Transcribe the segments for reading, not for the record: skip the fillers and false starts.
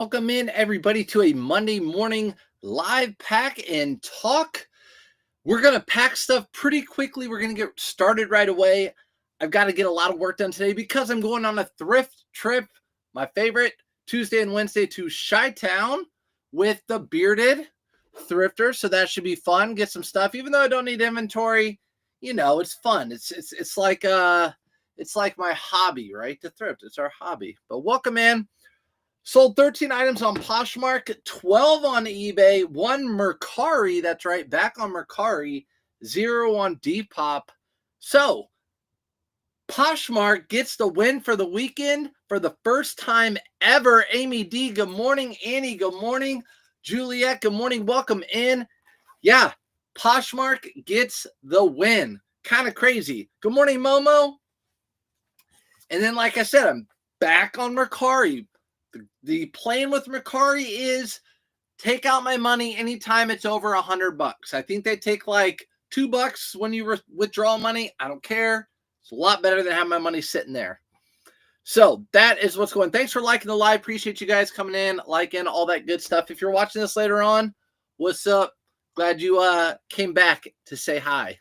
Welcome in, everybody, to a Monday morning live pack and talk. We're going to pack stuff pretty quickly. We're going to get started right away. I've got to get a lot of work done today because I'm going on a thrift trip, my favorite, Tuesday and Wednesday to Chi-Town with the bearded thrifter. So that should be fun. Get some stuff, even though I don't need inventory. You know, it's fun. It's like my hobby, right? To thrift. It's our hobby. But welcome in. Sold 13 items on Poshmark, 12 on eBay, 1 Mercari, that's right, back on Mercari, 0 on Depop. So, Poshmark gets the win for the weekend for the first time ever. Amy D, good morning. Annie, good morning. Juliet, good morning. Welcome in. Yeah, Poshmark gets the win. Kind of crazy. Good morning, Momo. And then, like I said, I'm back on Mercari. The plan with Mercari is take out my money anytime it's over $100. I think they take like $2 when you withdraw money. I don't care. It's a lot better than having my money sitting there. So that is what's going on. Thanks for liking the live. Appreciate you guys coming in, liking all that good stuff. If you're watching this later on, what's up? Glad you came back to say hi.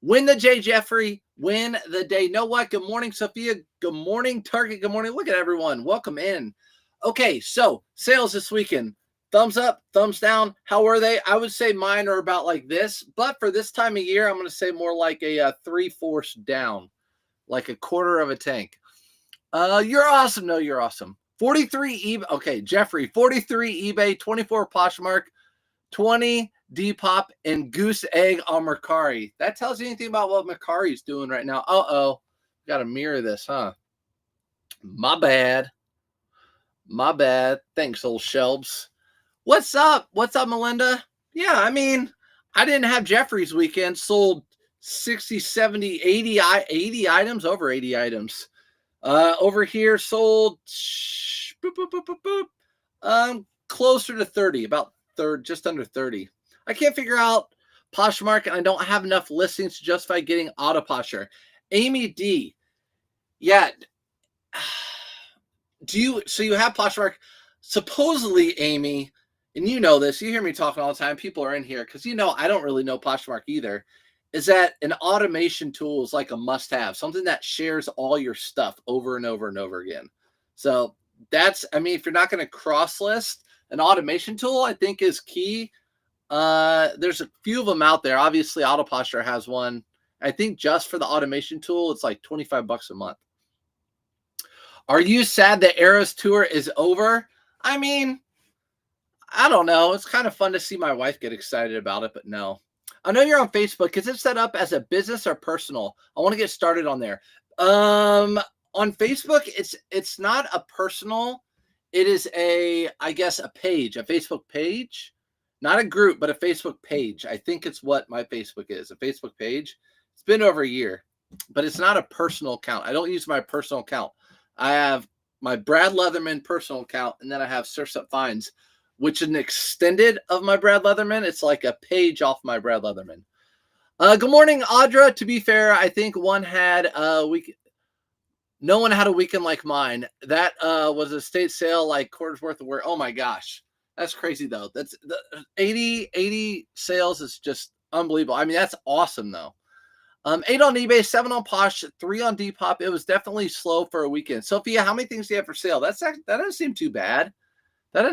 Win the J. Jeffrey. Win the day. Know what? Good morning, Sophia. Good morning, Target. Good morning. Look at everyone. Welcome in. Okay, so sales this weekend. Thumbs up, thumbs down. How are they? I would say mine are about like this, but for this time of year, I'm going to say more like a 3/4 down, like a quarter of a tank. You're awesome. No, you're awesome. 43 eBay. Okay, Jeffrey, 43 eBay, 24 Poshmark, 20 Depop, and goose egg on Mercari. That tells you anything about what Mercari's doing right now. Got to mirror this, huh? My bad. My bad. Thanks, old shelves. What's up? What's up, Melinda? Yeah, I mean, I didn't have Jeffrey's weekend. Sold 60, 70, 80 items, over 80 items. Over here sold closer to 30, about just under 30. I can't figure out Poshmark, and I don't have enough listings to justify getting auto posture. Amy D. Yeah. So you have Poshmark, supposedly, Amy, and you know this, you hear me talking all the time, people are in here, because I don't really know Poshmark either, is that an automation tool is like a must-have, something that shares all your stuff over and over and over again. So if you're not going to cross-list, an automation tool, I think, is key. There's a few of them out there. Obviously, Autoposture has one. I think just for the automation tool, it's like $25 a month. Are you sad that Eras Tour is over? I mean, I don't know. It's kind of fun to see my wife get excited about it, but no. I know you're on Facebook. Is it set up as a business or personal? I want to get started on there. On Facebook, it's not a personal. It is a page, a Facebook page. Not a group, but a Facebook page. I think it's what my Facebook is, a Facebook page. It's been over a year, but it's not a personal account. I don't use my personal account. I have my Brad Leatherman personal account, and then I have Surf's Up Finds, which is an extended of my Brad Leatherman. It's like a page off my Brad Leatherman. Good morning, Audra. To be fair, I think no one had a weekend like mine. That was a state sale, like quarters worth of work. Oh my gosh. That's crazy though. That's the 80 sales is just unbelievable. I mean, that's awesome though. 8 on eBay, 7 on Posh, 3 on Depop. It was definitely slow for a weekend. Sophia, how many things do you have for sale? That doesn't seem too bad. That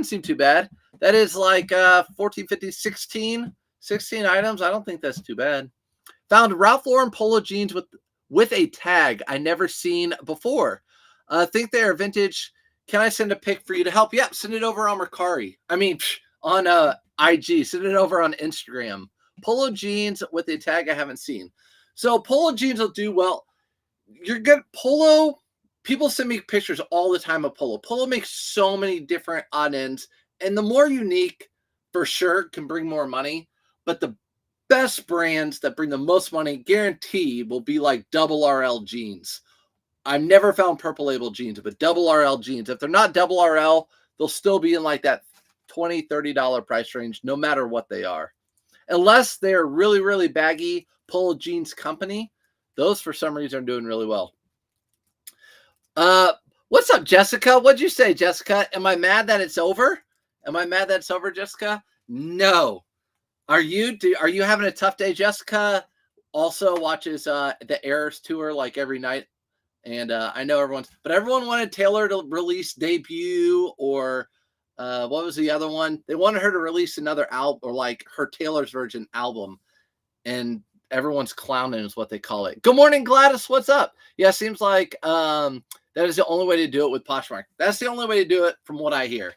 is like 14, 15, 16 items. I don't think that's too bad. Found Ralph Lauren polo jeans with a tag I never seen before. Think they are vintage. Can I send a pic for you to help? Yep, send it over on Mercari. I mean, on IG. Send it over on Instagram. Polo jeans with a tag I haven't seen. So polo jeans will do well. You're good. Polo, people send me pictures all the time of polo. Polo makes so many different odd ends. And the more unique, for sure, can bring more money. But the best brands that bring the most money, guaranteed, will be like double RL jeans. I've never found purple label jeans, but double RL jeans. If they're not double RL, they'll still be in like that $20, $30 price range, no matter what they are. Unless they're really, really baggy polo jeans company, those for some reason are doing really well. What's up, Jessica? What'd you say, Jessica? Am I mad that it's over? Am I mad that it's over, Jessica? No. Are you? Are you having a tough day? Jessica also watches the Errors tour like every night, and I know everyone wanted Taylor to release debut or what was the other one? They wanted her to release another album or like her Taylor's version album, and everyone's clowning is what they call it. Good morning, Gladys. What's up? Yeah, seems like that is the only way to do it with Poshmark. That's the only way to do it from what I hear,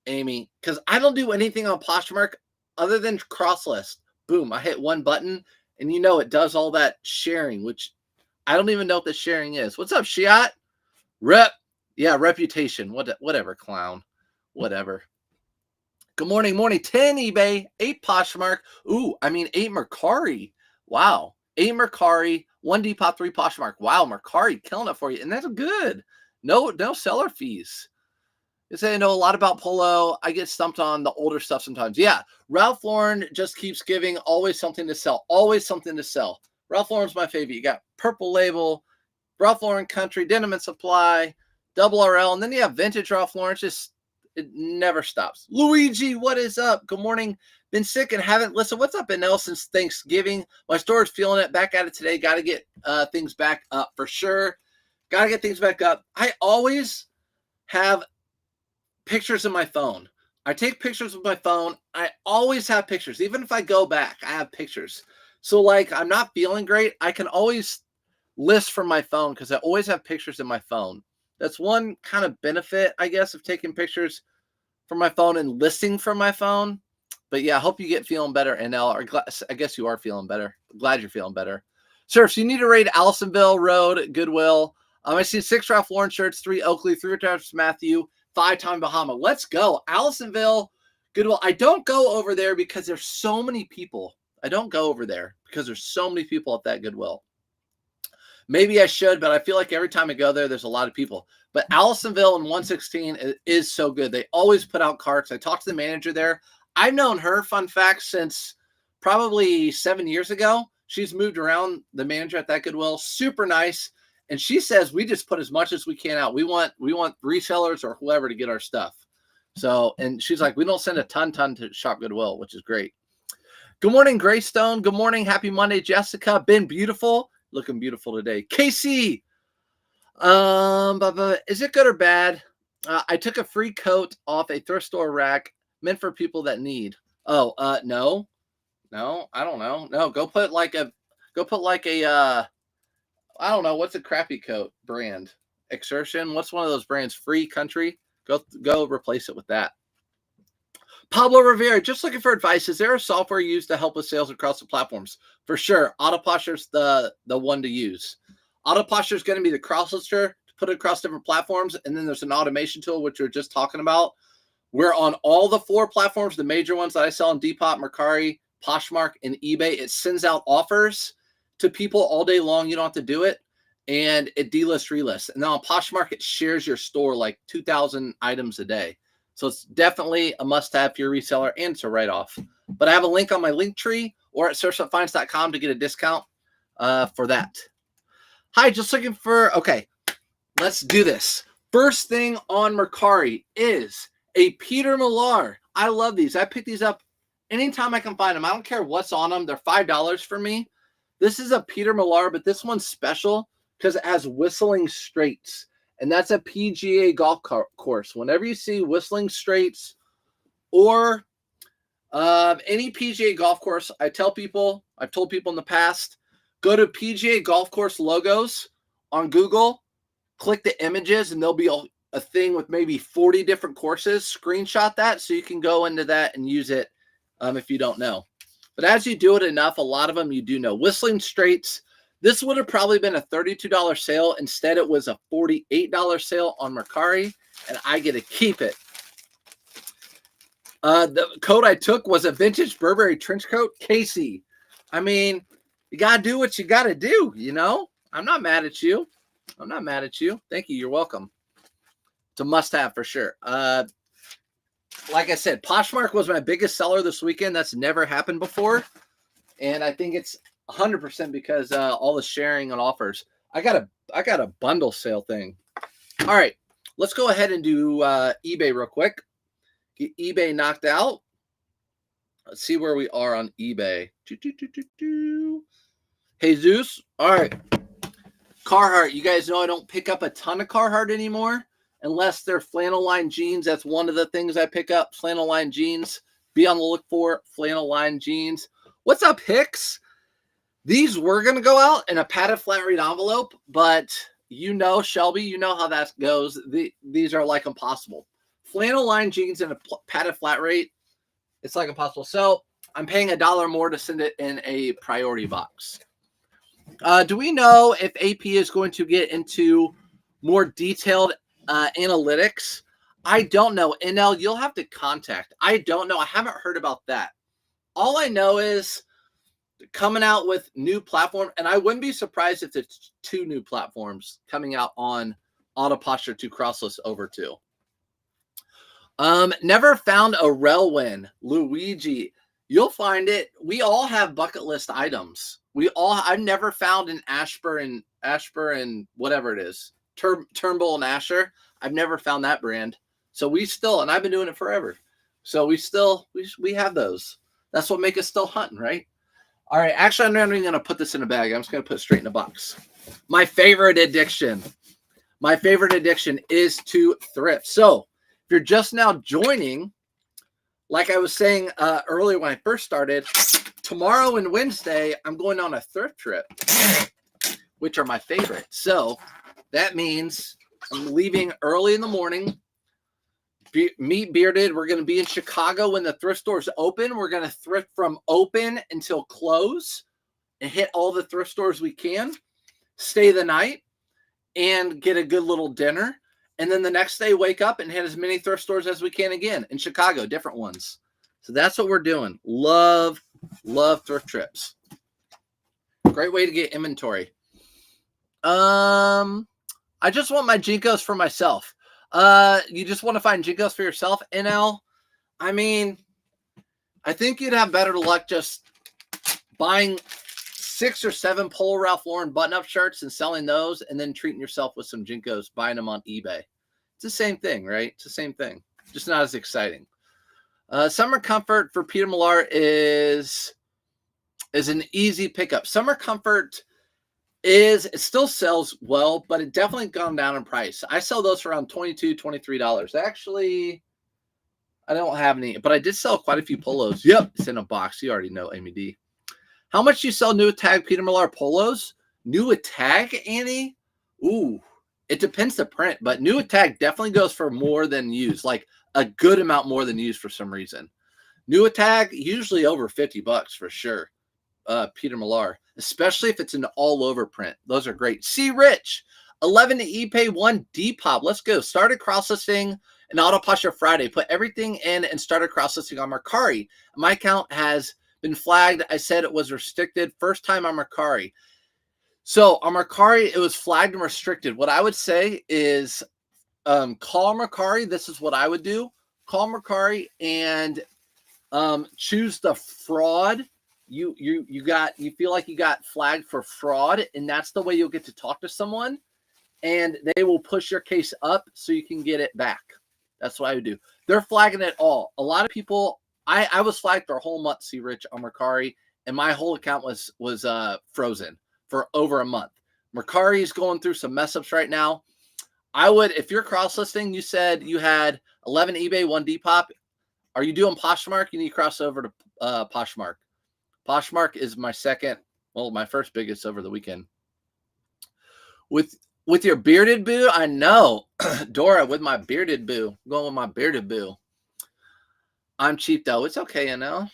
Amy, because I don't do anything on Poshmark other than cross list. Boom, I hit one button and it does all that sharing, which I don't even know what the sharing is. What's up, Shiat? Yeah, reputation. Whatever, clown. Whatever. Good morning. 10 eBay, 8 Poshmark. 8 Mercari. Wow. 8 Mercari, 1 Depop, 3 Poshmark. Wow, Mercari killing it for you. And that's good. No seller fees. You say I know a lot about Polo. I get stumped on the older stuff sometimes. Yeah. Ralph Lauren just keeps giving always something to sell. Always something to sell. Ralph Lauren's my favorite. You got Purple Label, Ralph Lauren Country, Denim and Supply, Double RL, and then you have vintage Ralph Lauren. It never stops. Luigi, what is up? Good morning. Been sick and haven't listened. What's up, Benel, since Thanksgiving? My store is feeling it. Back at it today. Got to get things back up for sure. Got to get things back up. I always have pictures in my phone. I take pictures with my phone. I always have pictures. Even if I go back, I have pictures. So like I'm not feeling great, I can always list from my phone because I always have pictures in my phone. That's one kind of benefit, I guess, of taking pictures from my phone and listing from my phone. But yeah, I hope you get feeling better, NL. I guess you are feeling better. I'm glad you're feeling better. Sir, if you need to raid Allisonville Road, Goodwill. I see 6 Ralph Lauren shirts, 3 Oakley, 3 Travis Matthew, 5 Tommy Bahama. Let's go. Allisonville, Goodwill. I don't go over there because there's so many people. I don't go over there because there's so many people at that Goodwill. Maybe I should, but I feel like every time I go there, there's a lot of people. But Allisonville and 116 is so good. They always put out carts. I talked to the manager there. I've known her, fun fact, since probably 7 years ago. She's moved around, the manager at that Goodwill. Super nice. And she says we just put as much as we can out. We want resellers or whoever to get our stuff. So, and she's like, we don't send a ton to Shop Goodwill, which is great. Good morning, Greystone. Good morning. Happy Monday, Jessica. Been beautiful. Looking beautiful today. Casey, is it good or bad? I took a free coat off a thrift store rack meant for people that need. No, I don't know. No, go put like a, I don't know. What's a crappy coat brand? Exertion. What's one of those brands? Free Country. Go replace it with that. Pablo Rivera, just looking for advice. Is there a software used to help with sales across the platforms? For sure. Autoposture's the one to use. Autoposture is going to be the cross-lister to put it across different platforms. And then there's an automation tool, which we are just talking about. We're on all the 4 platforms, the major ones that I sell on Depop, Mercari, Poshmark, and eBay. It sends out offers to people all day long. You don't have to do it. And it delists, relists. And then on Poshmark, it shares your store like 2,000 items a day. So it's definitely a must-have for your reseller, and it's a write-off. But I have a link on my link tree or at searchupfinds.com to get a discount for that. Hi, just looking for, okay, let's do this. First thing on Mercari is a Peter Millar. I love these. I pick these up anytime I can find them. I don't care what's on them. They're $5 for me. This is a Peter Millar, but this one's special because it has whistling straights. And that's a PGA golf course. Whenever you see whistling straights or any PGA golf course, I've told people in the past, go to PGA golf course logos on Google, click the images, and there'll be a thing with maybe 40 different courses. Screenshot that so you can go into that and use it if you don't know. But as you do it enough, a lot of them you do know. Whistling straights. This would have probably been a $32 sale. Instead, it was a $48 sale on Mercari, and I get to keep it. The coat I took was a vintage Burberry trench coat. Casey, I mean, you got to do what you got to do, you know? I'm not mad at you. Thank you. You're welcome. It's a must-have for sure. Like I said, Poshmark was my biggest seller this weekend. That's never happened before. And I think it's 100% because all the sharing and offers. I got a bundle sale thing. All right. let's go ahead and do eBay real quick. Get eBay knocked out. Let's see where we are on eBay. Jesus. All right. Carhartt. You guys know I don't pick up a ton of Carhartt anymore unless they're flannel line jeans. That's one of the things I pick up, flannel line jeans. Be on the look for flannel line jeans. What's up, Hicks? These were going to go out in a padded flat rate envelope, but you know, Shelby, you know how that goes. These are like impossible. Flannel line jeans in a padded flat rate, it's like impossible. So I'm paying $1 more to send it in a priority box. Do we know if AP is going to get into more detailed analytics? I don't know. NL, you'll have to contact. I don't know. I haven't heard about that. All I know is coming out with new platform, and I wouldn't be surprised if it's 2 new platforms coming out on Auto Posture to Crossless over 2. Never found a rel win, Luigi. You'll find it. We all have bucket list items. I've never found an Ashburn and whatever it is, Turnbull and Asher. I've never found that brand. So we still, and I've been doing it forever. So we have those. That's what makes us still hunting, right? All right. Actually, I'm not even going to put this in a bag. I'm just going to put it straight in a box. My favorite addiction is to thrift. So if you're just now joining, like I was saying earlier when I first started, tomorrow and Wednesday, I'm going on a thrift trip, which are my favorite. So that means I'm leaving early in the morning. Meet Bearded. We're going to be in Chicago when the thrift stores open. We're going to thrift from open until close and hit all the thrift stores we can, stay the night, and get a good little dinner. And then the next day, wake up and hit as many thrift stores as we can again in Chicago, different ones. So that's what we're doing. Love thrift trips. Great way to get inventory. I just want my Jinkos for myself. You just want to find Jinkos for yourself, NL? I mean, I think you'd have better luck just buying 6 or 7 Polo Ralph Lauren button-up shirts and selling those, and then treating yourself with some Jinkos, buying them on eBay. It's the same thing, right? It's the same thing, just not as exciting. Summer Comfort for Peter Millar is an easy pickup. Summer Comfort it still sells well, but it definitely gone down in price. I sell those for around $22, $23. Actually, I don't have any, but I did sell quite a few polos. Yep, it's in a box. You already know, Amy D. How much do you sell new tag Peter Millar polos? New tag, Annie? Ooh, it depends the print, but new tag definitely goes for more than used, like a good amount more than used for some reason. New tag usually over $50 for sure. Peter Millar, especially if it's an all-over print. Those are great. C. Rich, 11 to ePay, 1 Depop. Let's go. Started cross-listing an Auto Posture Friday. Put everything in and started cross-listing on Mercari. My account has been flagged. I said it was restricted. First time on Mercari. So on Mercari, it was flagged and restricted. What I would say is call Mercari. This is what I would do. Call Mercari and choose the fraud. You feel like you got flagged for fraud, and that's the way you'll get to talk to someone, and they will push your case up so you can get it back. That's what I would do. They're flagging it all. A lot of people, I was flagged for a whole month, see Rich, on Mercari, and my whole account was frozen for over a month. Mercari is going through some mess ups right now. I would, if you're cross listing, you said you had 11 eBay, 1 Depop. Are you doing Poshmark? You need to cross over to Poshmark. Poshmark is my my first biggest over the weekend. With your bearded boo, I know. Dora, with my bearded boo. I'm going with my bearded boo. I'm cheap, though. It's okay, you know.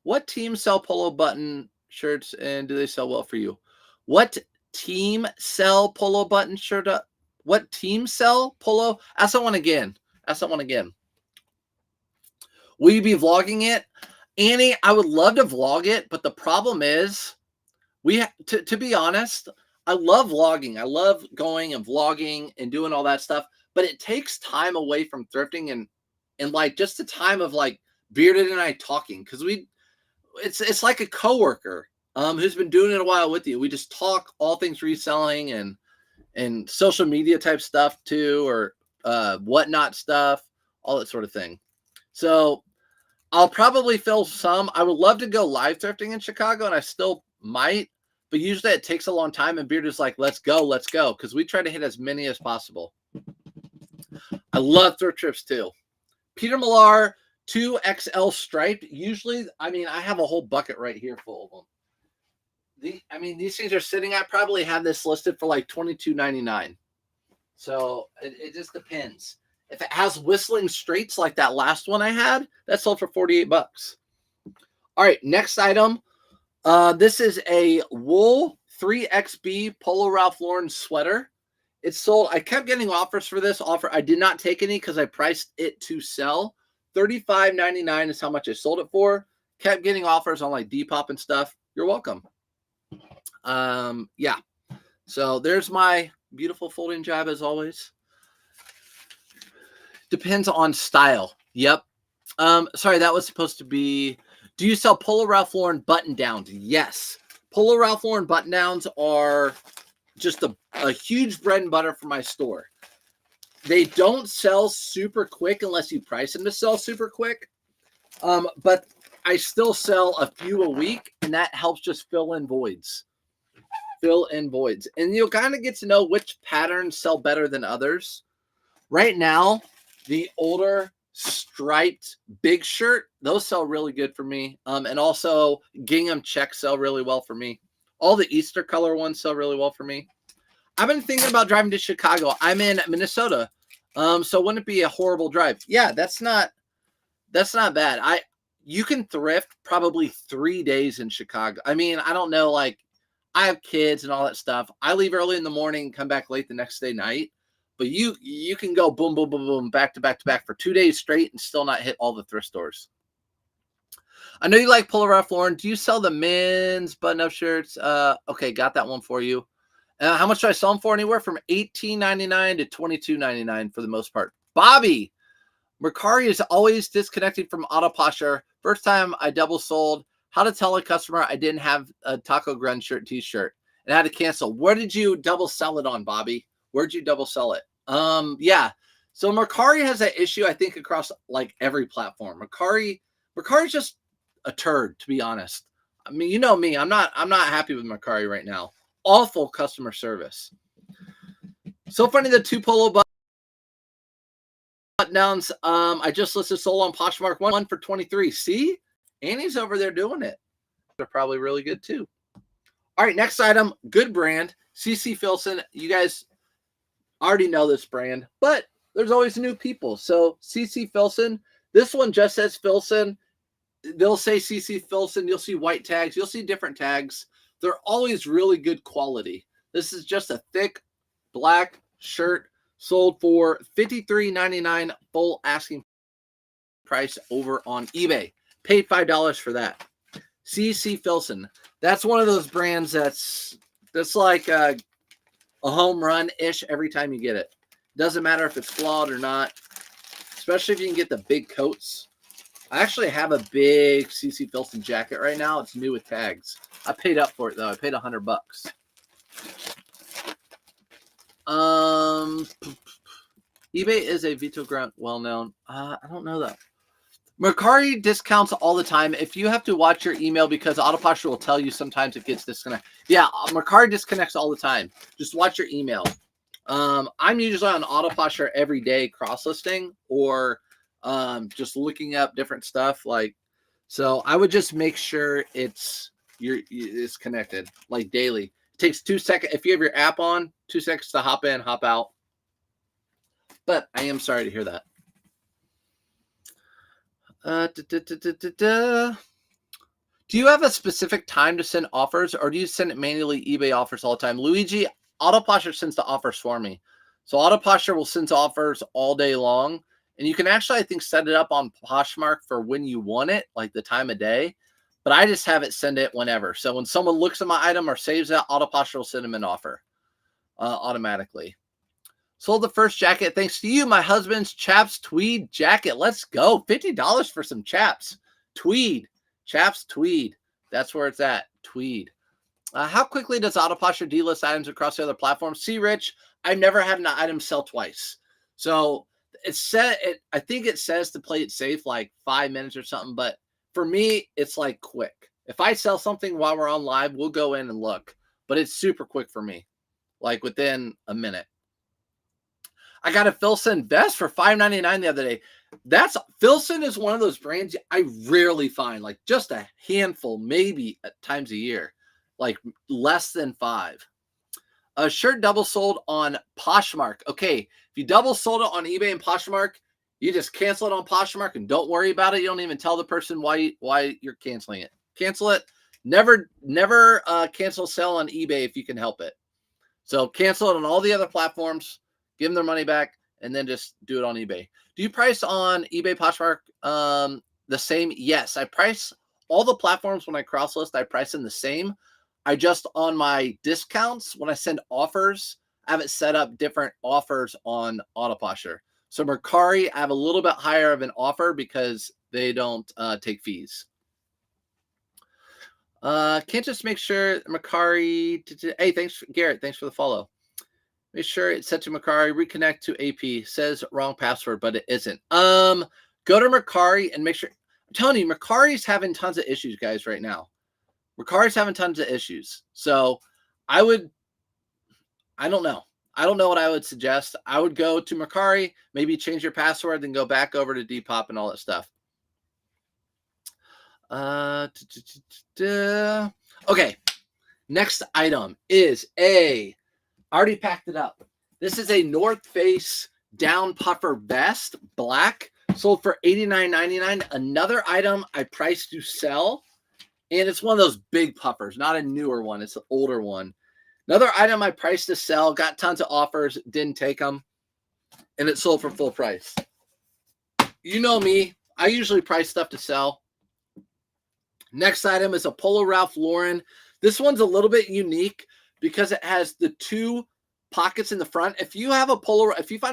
What teams sell polo button shirts, and do they sell well for you? What team sell polo button shirt? What team sell polo? Ask that one again. Will you be vlogging it? Annie, I would love to vlog it, but the problem is, to be honest, I love vlogging. I love going and vlogging and doing all that stuff, but it takes time away from thrifting and like just the time of like Bearded and I talking, because it's like a coworker who's been doing it a while with you. We just talk all things reselling, and and social media type stuff too, or whatnot stuff, all that sort of thing. So I'll probably fill some. I would love to go live thrifting in Chicago, and I still might, but usually it takes a long time. And Beard is like, let's go, because we try to hit as many as possible. I love thrift trips too. Peter Millar 2XL striped. Usually, I mean, I have a whole bucket right here full of them. These things are sitting. I probably have this listed for like $22.99. So it just depends. If it has whistling straights like that last one I had, that sold for $48. All right, next item. This is a wool 3XB Polo Ralph Lauren sweater. It's sold. I kept getting offers for this offer. I did not take any because I priced it to sell. $35.99 is how much I sold it for. Kept getting offers on like Depop and stuff. You're welcome. Yeah. So there's my beautiful folding job as always. Depends on style. Yep. Sorry, that was supposed to be. Do you sell Polo Ralph Lauren button downs? Yes. Polo Ralph Lauren button downs are just a huge bread and butter for my store. They don't sell super quick unless you price them to sell super quick. But I still sell a few a week, and that helps just fill in voids. And you'll kind of get to know which patterns sell better than others. Right now, the older striped big shirt, those sell really good for me. And also gingham checks sell really well for me. All the Easter color ones sell really well for me. I've been thinking about driving to Chicago. I'm in Minnesota. So wouldn't it be a horrible drive? Yeah, that's not bad. You can thrift probably 3 days in Chicago. I mean, I don't know, like I have kids and all that stuff. I leave early in the morning, come back late the next day night. But you can go boom, boom, boom, boom, back to back to back for 2 days straight and still not hit all the thrift stores. I know you like Polo Ralph Lauren. Do you sell the men's button-up shirts? Okay, got that one for you. How much do I sell them for? Anywhere from $18.99 to $22.99 for the most part. Bobby, Mercari is always disconnected from Auto Posture. First time I double sold. How to tell a customer I didn't have a Taco Grun shirt t-shirt and I had to cancel. Where did you double sell it on, Bobby? Where'd you double sell it? Yeah. So Mercari has that issue, I think, across like every platform. Mercari's just a turd, to be honest. I mean, you know me. I'm not happy with Mercari right now. Awful customer service. So funny, the two Polo button downs. I just listed sold on Poshmark one for 23. See? Annie's over there doing it. They're probably really good too. All right, next item, good brand, CC Filson. You guys already know this brand, but there's always new people. So CC Filson, this one just says Filson. They'll say CC Filson. You'll see white tags. You'll see different tags. They're always really good quality. This is just a thick black shirt sold for $53.99 full asking price over on eBay. Paid $5 for that. CC Filson. That's one of those brands that's like a home run-ish every time you get it. Doesn't matter if it's flawed or not, especially if you can get the big coats. I actually have a big CC Filson jacket right now. It's new with tags. I paid up for it, though. I paid $100. eBay is a Vito Grunt well-known. I don't know that. Mercari discounts all the time. If you have to watch your email because Auto Posture will tell you sometimes it gets disconnected. Yeah, Mercari disconnects all the time. Just watch your email. I'm usually on Auto Posture every day cross-listing or just looking up different stuff. So I would just make sure it's connected like daily. It takes 2 seconds. If you have your app on, 2 seconds to hop in, hop out. But I am sorry to hear that. Do you have a specific time to send offers or do you send it manually eBay offers all the time? Luigi, Auto Posture sends the offers for me. So Auto Posture will send offers all day long. And you can actually, I think, set it up on Poshmark for when you want it, like the time of day. But I just have it send it whenever. So when someone looks at my item or saves it, Auto Posture will send them an offer automatically. Sold the first jacket thanks to you, my husband's Chaps tweed jacket. Let's go. $50 for some Chaps. Tweed. Chaps tweed. That's where it's at. Tweed. How quickly does Autoposture delist items across the other platforms? See, Rich, I've never had an item sell twice. So it's set. I think it says to play it safe, like 5 minutes or something. But for me, it's like quick. If I sell something while we're on live, we'll go in and look. But it's super quick for me, like within a minute. I got a Filson vest for $5.99 the other day. Filson is one of those brands I rarely find, like just a handful, maybe at times a year, like less than 5. A shirt double sold on Poshmark. Okay, if you double sold it on eBay and Poshmark, you just cancel it on Poshmark and don't worry about it. You don't even tell the person why you're canceling it. Cancel it. Never cancel sell on eBay if you can help it. So cancel it on all the other platforms. Give them their money back, and then just do it on eBay. Do you price on eBay, Poshmark the same? Yes, I price all the platforms when I cross list. I price them the same. I just on my discounts when I send offers, I have it set up different offers on Autoposture. So Mercari, I have a little bit higher of an offer because they don't take fees. Can't just make sure Mercari. Hey, thanks, Garrett. Thanks for the follow. Make sure it's set to Mercari. Reconnect to AP. Says wrong password, but it isn't. Go to Mercari and make sure. I'm telling you, Mercari's having tons of issues, guys, right now. Mercari's having tons of issues. So I don't know. I don't know what I would suggest. I would go to Mercari, maybe change your password, then go back over to Depop and all that stuff. Okay. Next item is I already packed it up. This is a North Face down puffer vest, black, sold for $89.99. Another item I priced to sell, and it's one of those big puffers, not a newer one. It's an older one. Another item I priced to sell, got tons of offers, didn't take them, and it sold for full price. You know me. I usually price stuff to sell. Next item is a Polo Ralph Lauren. This one's a little bit unique because it has the 2 pockets in the front. If you find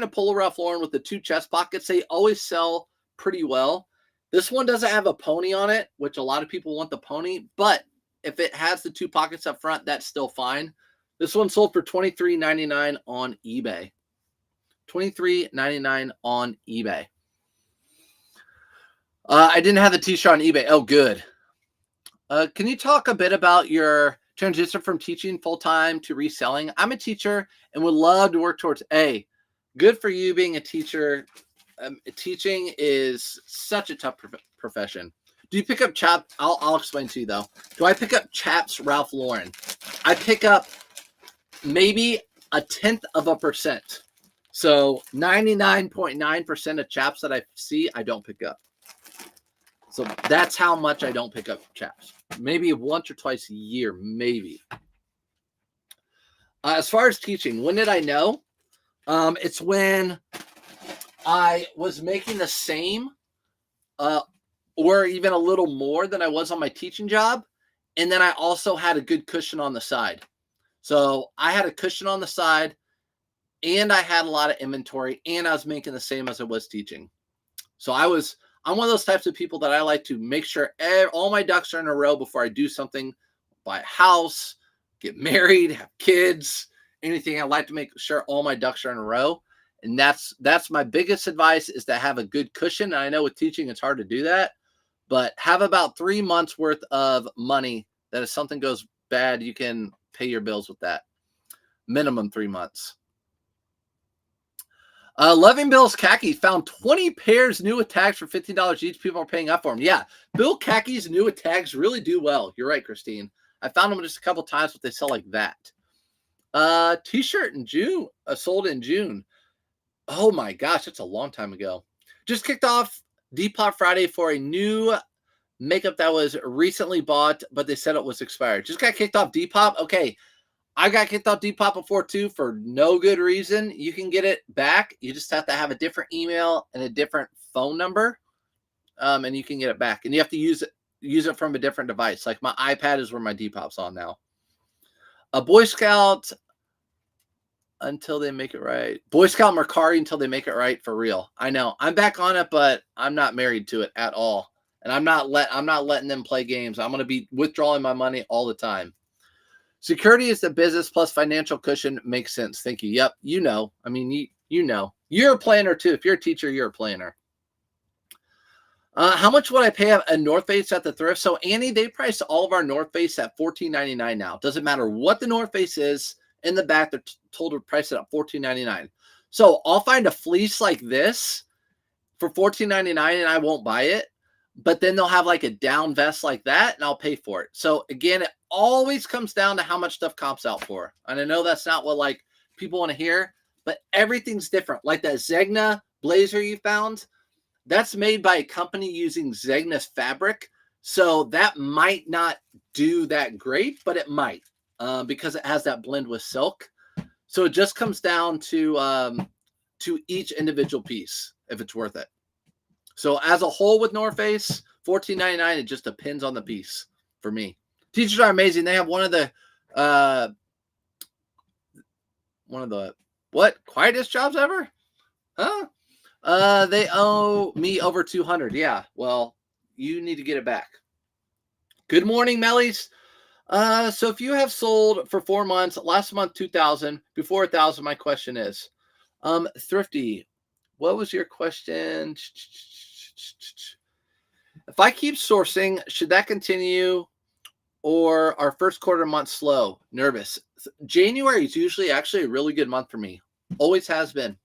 a Polo Ralph Lauren with the 2 chest pockets, they always sell pretty well. This one doesn't have a pony on it, which a lot of people want the pony, but if it has the 2 pockets up front, that's still fine. This one sold for $23.99 on eBay. $23.99 on eBay. I didn't have the t-shirt on eBay. Oh, good. Can you talk a bit about your transition from teaching full-time to reselling? I'm a teacher and would love to work towards good for you being a teacher. Teaching is such a tough profession. Do you pick up Chaps? I'll explain to you though. Do I pick up Chaps Ralph Lauren? I pick up maybe 0.1%. So 99.9% of Chaps that I see, I don't pick up. So that's how much I don't pick up Chaps. Maybe once or twice a year, maybe. As far as teaching, when did I know? It's when I was making the same or even a little more than I was on my teaching job. And then I also had a good cushion on the side. So I had a cushion on the side and I had a lot of inventory and I was making the same as I was teaching. So I'm one of those types of people that I like to make sure all my ducks are in a row before I do something, buy a house, get married, have kids, anything. I like to make sure all my ducks are in a row. And that's my biggest advice, is to have a good cushion. And I know with teaching, it's hard to do that, but have about 3 months worth of money that if something goes bad, you can pay your bills with that. Minimum 3 months. Loving Bill's Khaki found 20 pairs new with tags for $15 each. People are paying up for them. Yeah, Bill Khaki's new with tags really do well. You're right, Christine. I found them just a couple times, but they sell like that. T-shirt in June, sold in June. Oh my gosh, that's a long time ago. Just kicked off Depop Friday for a new makeup that was recently bought, but they said it was expired. Just got kicked off Depop. Okay. I got kicked off Depop before too for no good reason. You can get it back. You just have to have a different email and a different phone number, and you can get it back. And you have to use it from a different device. Like my iPad is where my Depop's on now. A Boy Scout until they make it right. Boy Scout Mercari until they make it right, for real. I know I'm back on it, but I'm not married to it at all, and I'm not letting them play games. I'm going to be withdrawing my money all the time. Security is the business plus financial cushion. Makes sense. Thank you. Yep. I mean, you know. You're a planner too. If you're a teacher, you're a planner. How much would I pay a North Face at the thrift? So Annie, they price all of our North Face at $14.99 now. Doesn't matter what the North Face is in the back, they're told to price it at $14.99. So I'll find a fleece like this for $14.99 and I won't buy it. But then they'll have like a down vest like that and I'll pay for it. So again, it always comes down to how much stuff comps out for. And I know that's not what like people want to hear, but everything's different. Like that Zegna blazer you found, that's made by a company using Zegna's fabric. So that might not do that great, but it might because it has that blend with silk. So it just comes down to each individual piece if it's worth it. So as a whole with North Face, $14.99, it just depends on the piece for me. Teachers are amazing. They have one of the quietest jobs ever? Huh? They owe me over 200. Yeah. Well, you need to get it back. Good morning, Mellies. So if you have sold for 4 months, last month 2,000, before 1,000, my question is, Thrifty, what was your question? If I keep sourcing, should that continue or our first quarter month slow? Nervous. January is usually actually a really good month for me. Always has been.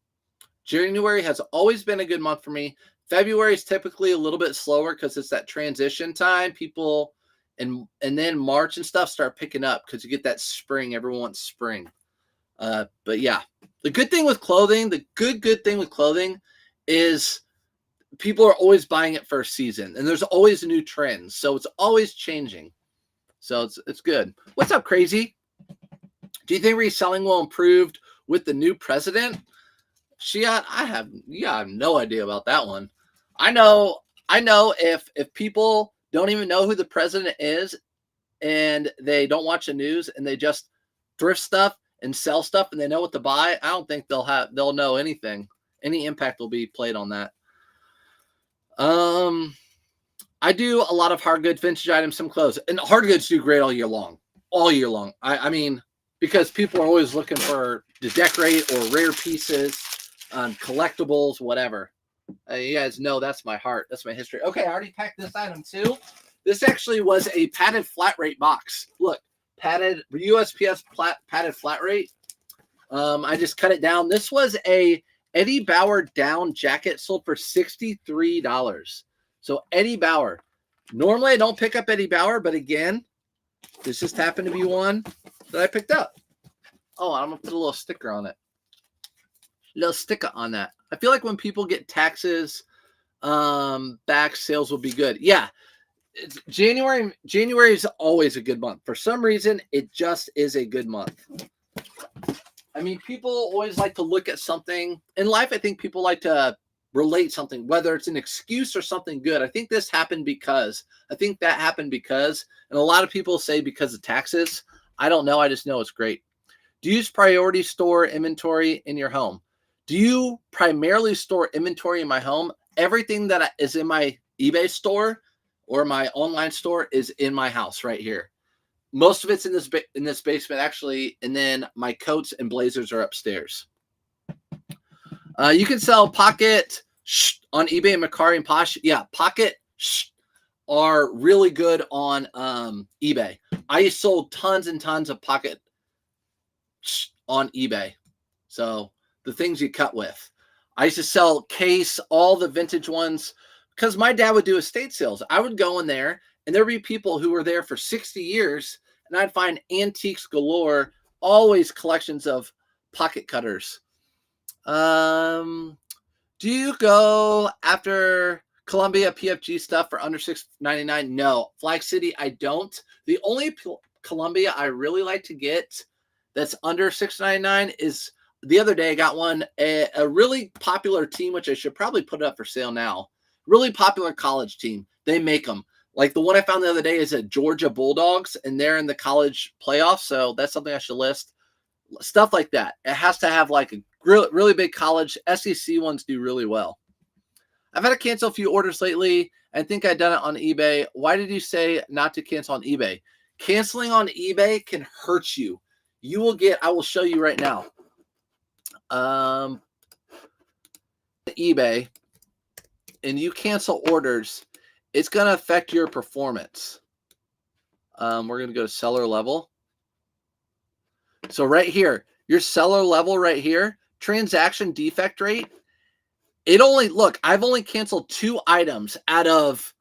January has always been a good month for me. February is typically a little bit slower because it's that transition time. People and then March and stuff start picking up because you get that spring. Everyone wants spring. But yeah, the good thing with clothing, the good thing with clothing is people are always buying it for a season and there's always new trends. So it's always changing. So it's good. What's up, Crazy? Do you think reselling will improve with the new president? I have no idea about that one. I know if people don't even know who the president is and they don't watch the news and they just thrift stuff and sell stuff and they know what to buy, I don't think they'll know anything. Any impact will be played on that. I do a lot of hard goods, vintage items, some clothes, and hard goods do great all year long. I mean, because people are always looking to decorate or rare pieces, collectibles, whatever. You guys know that's my heart. That's my history. Okay, I already packed this item too. This actually was a padded flat rate box. Look, padded USPS padded flat rate. I just cut it down. This was a Eddie Bauer down jacket, sold for $63. So Eddie Bauer. Normally I don't pick up Eddie Bauer, but again, this just happened to be one that I picked up. Oh, I'm gonna put a little sticker on it. Little sticker on that. I feel like when people get taxes back, sales will be good. Yeah. January is always a good month. For some reason, it just is a good month. I mean, people always like to look at something in life. I think people like to relate something, whether it's an excuse or something good. I think this happened because, and a lot of people say because of taxes. I don't know. I just know it's great. Do you use priority store inventory in your home? Do you primarily store inventory in my home? Everything that is in my eBay store or my online store is in my house right here. Most of it's in this basement, actually, and then my coats and blazers are upstairs. You can sell Pocket on eBay and Mercari and Posh. Yeah, Pocket are really good on eBay. I sold tons and tons of Pocket on eBay. So the things you cut with. I used to sell Case, all the vintage ones, because my dad would do estate sales. I would go in there, and there'd be people who were there for 60 years, and I'd find antiques galore, always collections of pocket cutters. Do you go after Columbia PFG stuff for under $6.99? No. Flag City, I don't. The only Columbia I really like to get that's under $6.99 is the other day I got one, a really popular team, which I should probably put up for sale now. Really popular college team. They make them. Like the one I found the other day is a Georgia Bulldogs, and they're in the college playoffs. So that's something I should list. Stuff like that. It has to have like a really big college. SEC ones do really well. I've had to cancel a few orders lately. I think I've done it on eBay. Why did you say not to cancel on eBay? Canceling on eBay can hurt you. You will get, I will show you right now. eBay, and you cancel orders, it's going to affect your performance. We're going to go to seller level. So right here, your seller level right here, transaction defect rate, it only, look, I've only canceled 2 items out of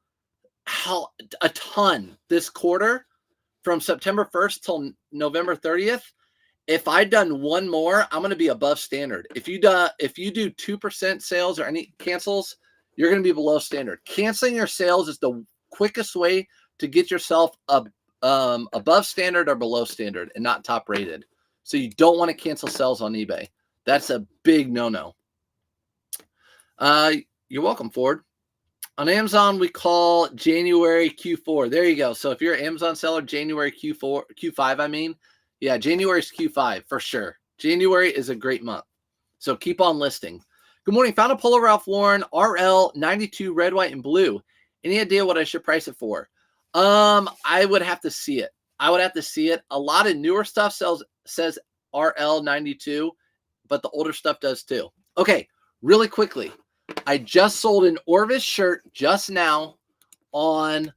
a ton this quarter from September 1st till November 30th. If I'd done 1 more, I'm going to be above standard. If you do 2% sales or any cancels, you're going to be below standard. Canceling your sales is the quickest way to get yourself above standard or below standard and not top rated. So you don't want to cancel sales on eBay. That's a big no-no. You're welcome, Ford. On Amazon, we call January Q4. There you go. So if you're an Amazon seller, January Q5, I mean, yeah, January's Q5 for sure. January is a great month. So keep on listing. Good morning. Found a Polo Ralph Lauren RL 92 red, white, and blue. Any idea what I should price it for? I would have to see it. A lot of newer stuff says RL 92, but the older stuff does too. Okay, really quickly. I just sold an Orvis shirt just now on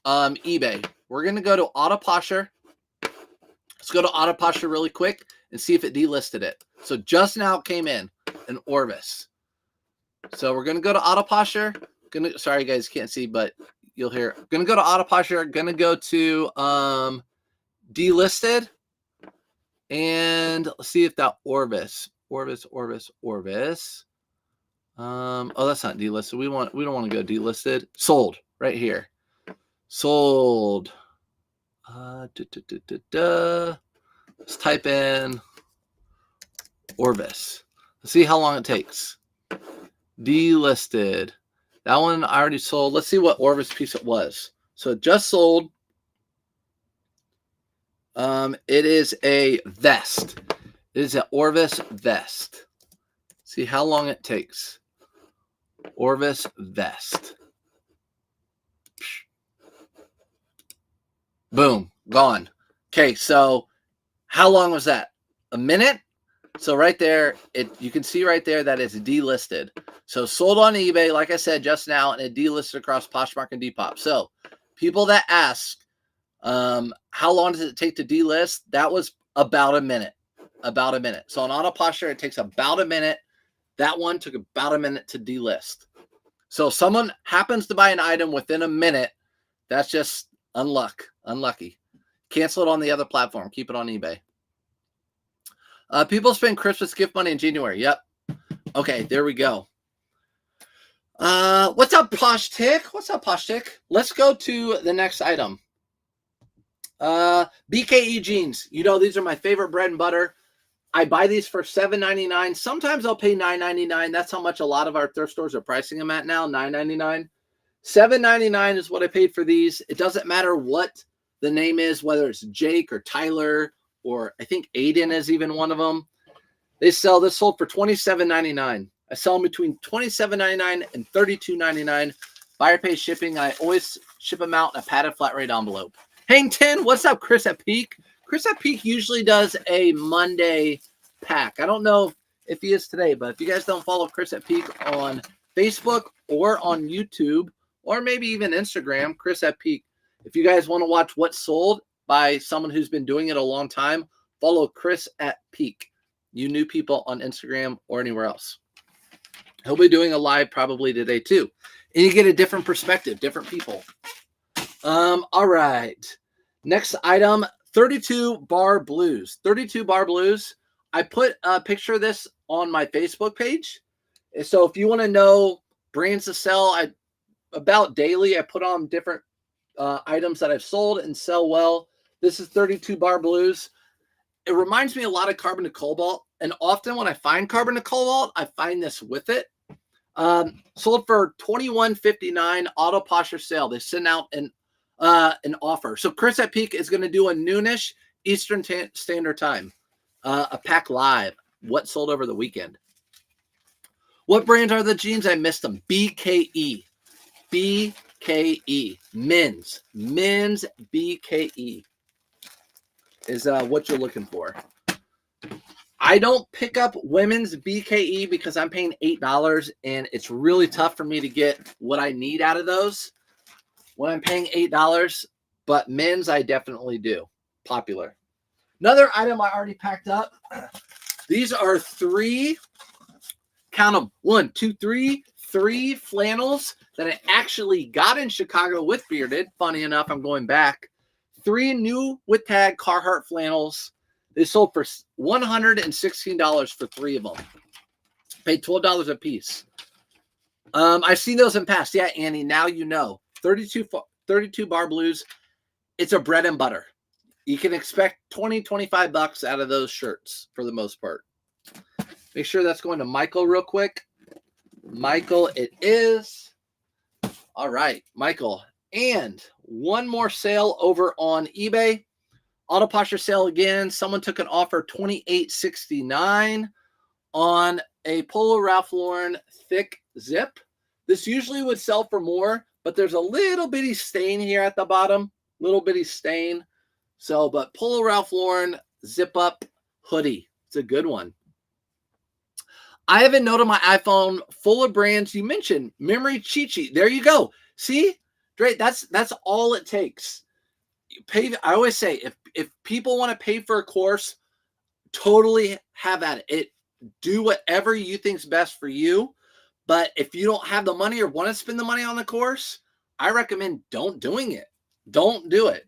eBay. We're going to go to Autoposher. Let's go to Autoposher really quick and see if it delisted it. So just now it came in an Orvis. So we're going to go to Autoposher. Sorry, you guys can't see, but you'll hear. Going to go to Autoposher. Going to go to delisted. And let's see if that Orvis. Oh, that's not delisted. We don't want to go delisted. Sold right here. Sold. Let's type in Orvis. Let's see how long it takes. Delisted. That one I already sold. Let's see what Orvis piece it was. So it just sold. It is a vest. It is an Orvis vest. See how long it takes. Orvis vest. Boom, gone. Okay, so how long was that? A minute? So right there, you can see right there that it's delisted. So sold on eBay, like I said just now, and it delisted across Poshmark and Depop. So people that ask, how long does it take to delist? That was about a minute. About a minute. So on Autoposture, it takes about a minute. That one took about a minute to delist. So if someone happens to buy an item within a minute, that's just unlucky. Cancel it on the other platform. Keep it on eBay. People spend Christmas gift money in January. Yep. Okay, there we go. What's up, Posh Tick? Let's go to the next item. BKE jeans. You know, these are my favorite bread and butter. I buy these for $7.99. Sometimes I'll pay $9.99. That's how much a lot of our thrift stores are pricing them at now, $9.99. $7.99 is what I paid for these. It doesn't matter what the name is, whether it's Jake or Tyler, or I think Aiden is even one of them. This sold for $27.99. I sell them between $27.99 and $32.99. Buyer pays shipping. I always ship them out in a padded flat rate envelope. Hang 10, what's up, Chris at Peak? Chris at Peak usually does a Monday pack. I don't know if he is today, but if you guys don't follow Chris at Peak on Facebook or on YouTube, or maybe even Instagram, Chris at Peak. If you guys want to watch what's sold by someone who's been doing it a long time, follow Chris at Peak. You new people on Instagram or anywhere else. He'll be doing a live probably today too. And you get a different perspective, different people. All right. Next item, 32 bar blues. 32 bar blues. I put a picture of this on my Facebook page. So if you want to know brands to sell, about daily, I put on different items that I've sold and sell well. This is 32 bar blues. It reminds me a lot of carbon to cobalt. And often when I find carbon to cobalt, I find this with it. Sold for $21.59 Autoposture sale. They sent out an offer. So Chris at Peak is going to do a noonish Eastern Standard Time, a pack live. What sold over the weekend? What brand are the jeans? I missed them. BKE. BKE. BKE. Men's BKE is what you're looking for. I don't pick up women's BKE because I'm paying $8 and it's really tough for me to get what I need out of those when I'm paying $8, but men's I definitely do. Popular. Another item I already packed up. These are 3, count them, 1, 2, 3, 3 flannels that I actually got in Chicago with Bearded. Funny enough, I'm going back. 3 new with tag Carhartt flannels. They sold for $116 for 3 of them. Paid $12 a piece. I've seen those in past. Yeah, Annie, now you know. 32 bar blues. It's a bread and butter. You can expect 20, 25 bucks out of those shirts for the most part. Make sure that's going to Michael real quick. Michael, it is. All right, Michael. And one more sale over on eBay. Auto posture sale again. Someone took an offer $28.69 on a Polo Ralph Lauren thick zip. This usually would sell for more, but there's a little bitty stain here at the bottom. Little bitty stain. So, but Polo Ralph Lauren zip up hoodie. It's a good one. I have a note on my iPhone full of brands. You mentioned Memory Cheat Sheet. There you go. See, great. That's all it takes. Pay. I always say if people want to pay for a course, totally have at it. Do whatever you think's best for you. But if you don't have the money or want to spend the money on the course, I recommend don't doing it. Don't do it.